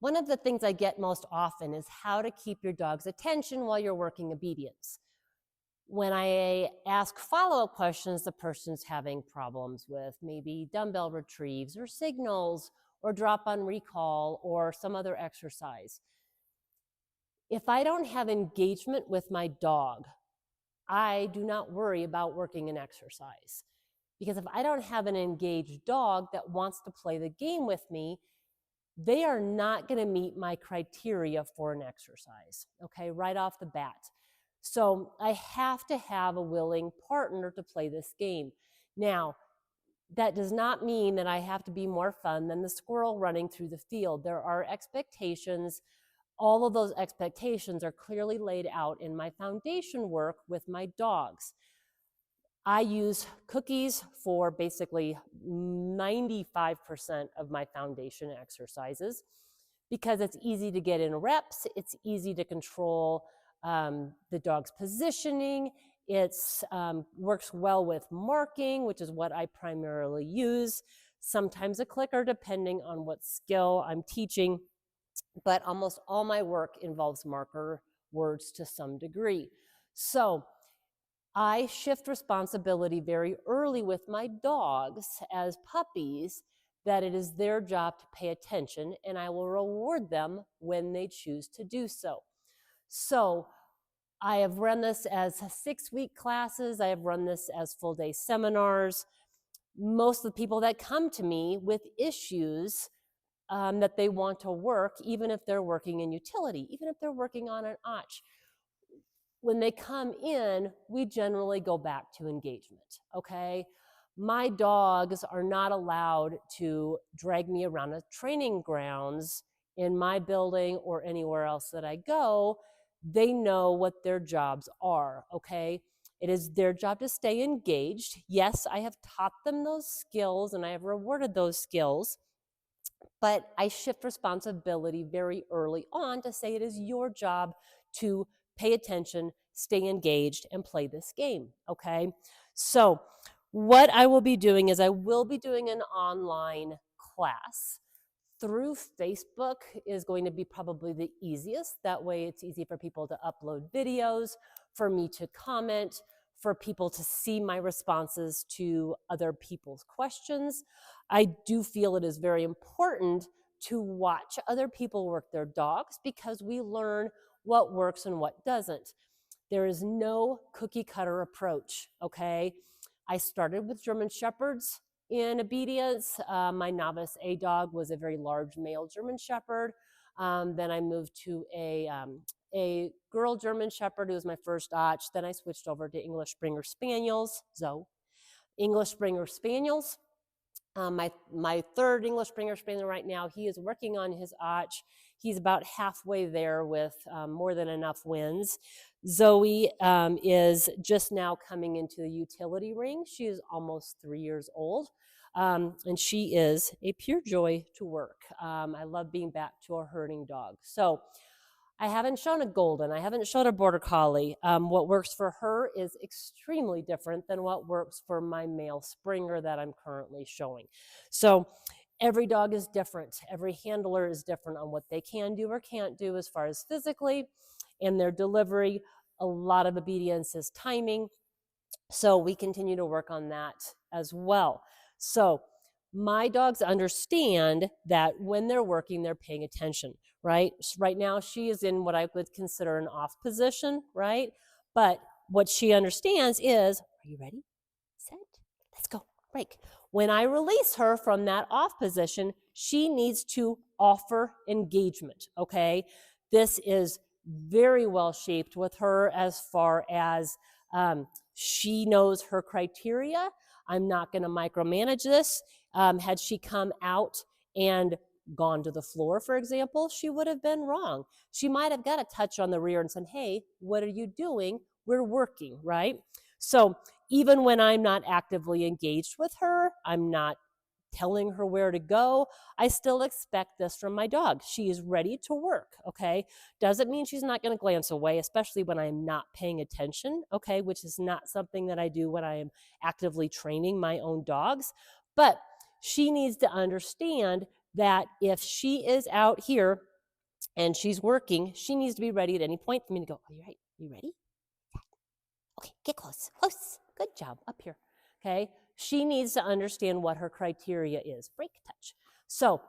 One of the things I get most often is how to keep your dog's attention while you're working obedience. When I ask follow-up questions, the person's having problems with maybe dumbbell retrieves or signals or drop on recall or some other exercise. If I don't have engagement with my dog, I do not worry about working an exercise. Because if I don't have an engaged dog that wants to play the game with me, they are not going to meet my criteria for an exercise, okay, right off the bat. So I have to have a willing partner to play this game. Now, that does not mean that I have to be more fun than the squirrel running through the field. There are expectations. All of those expectations are clearly laid out in my foundation work with my dogs. I use cookies for basically 95% of my foundation exercises because it's easy to get in reps, it's easy to control the dog's positioning, it works well with marking, which is what I primarily use, sometimes a clicker depending on what skill I'm teaching, but almost all my work involves marker words to some degree. So I shift responsibility very early with my dogs as puppies that it is their job to pay attention, and I will reward them when they choose to do so. So I have run this as 6-week classes. I have run this as full-day seminars. Most of the people that come to me with issues that they want to work, even if they're working in utility, even if they're working on an otch, when they come in, we generally go back to engagement, okay? My dogs are not allowed to drag me around the training grounds in my building or anywhere else that I go. They know what their jobs are, okay? It is their job to stay engaged. Yes, I have taught them those skills and I have rewarded those skills, but I shift responsibility very early on to say it is your job to pay attention, stay engaged, and play this game, okay? So what I will be doing is I will be doing an online class. Through Facebook is going to be probably the easiest. That way it's easy for people to upload videos, for me to comment, for people to see my responses to other people's questions. I do feel it is very important to watch other people work their dogs because we learn what works and what doesn't. There is no cookie cutter approach, okay? I started with German Shepherds in obedience. My novice A dog was a very large male German Shepherd. Then I moved to a girl German Shepherd who was my first otch. Then I switched over to English Springer Spaniels, English Springer Spaniels. My third English Springer Spaniel right now, he is working on his otch. He's about halfway there with more than enough wins. Zoe is just now coming into the utility ring. She is almost 3 years old, and she is a pure joy to work. I love being back to a herding dog. So I haven't shown a golden. I haven't shown a border collie. What works for her is extremely different than what works for my male Springer that I'm currently showing. So every dog is different. Every handler is different on what they can do or can't do as far as physically and their delivery. A lot of obedience is timing. So we continue to work on that as well. So my dogs understand that when they're working, they're paying attention, right? Right now, she is in what I would consider an off position, right? But what she understands is, are you ready? Set, let's go, break. When I release her from that off position, she needs to offer engagement, okay? This is very well shaped with her as far as she knows her criteria. I'm not going to micromanage this. Had she come out and gone to the floor, for example, she would have been wrong. She might have got a touch on the rear and said, hey, what are you doing? We're working, right? So even when I'm not actively engaged with her, I'm not telling her where to go, I still expect this from my dog. She is ready to work, okay? Doesn't mean she's not going to glance away, especially when I'm not paying attention, okay, which is not something that I do when I am actively training my own dogs. But she needs to understand that if she is out here and she's working, she needs to be ready at any point for me to go, are you right? You ready? Okay, get close, close. Good job, up here. Okay, she needs to understand what her criteria is. Break, touch. So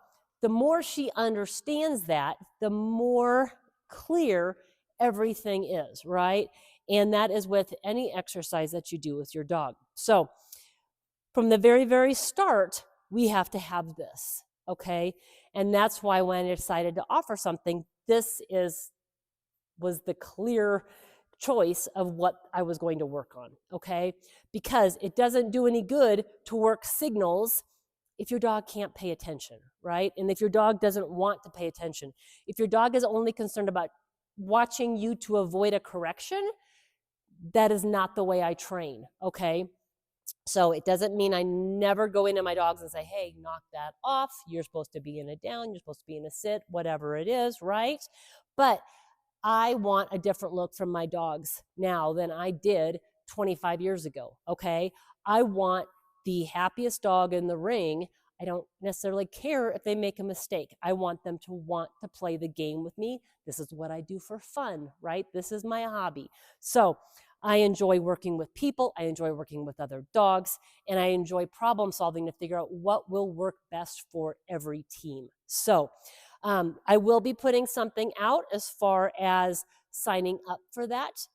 the more she understands that, the more clear everything is, right? And that is with any exercise that you do with your dog. So from the very, very start, we have to have this, okay? And that's why when I decided to offer something, was the clear choice of what I was going to work on, okay? Because it doesn't do any good to work signals if your dog can't pay attention, right? And if your dog doesn't want to pay attention. If your dog is only concerned about watching you to avoid a correction, that is not the way I train, okay? So it doesn't mean I never go into my dogs and say, hey, knock that off. You're supposed to be in a down, you're supposed to be in a sit, whatever it is, right? But I want a different look from my dogs now than I did 25 years ago, okay? I want the happiest dog in the ring. I don't necessarily care if they make a mistake. I want them to want to play the game with me. This is what I do for fun, right? This is my hobby. So I enjoy working with people. I enjoy working with other dogs, and I enjoy problem solving to figure out what will work best for every team. So I will be putting something out as far as signing up for that.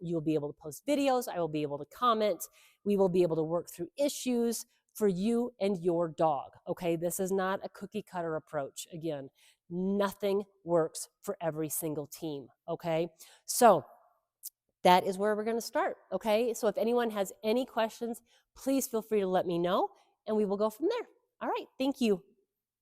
You'll be able to post videos. I will be able to comment. We will be able to work through issues for you and your dog. Okay, this is not a cookie cutter approach. Again, nothing works for every single team. Okay, so that is where we're going to start. Okay, so if anyone has any questions, please feel free to let me know and we will go from there. All right, thank you.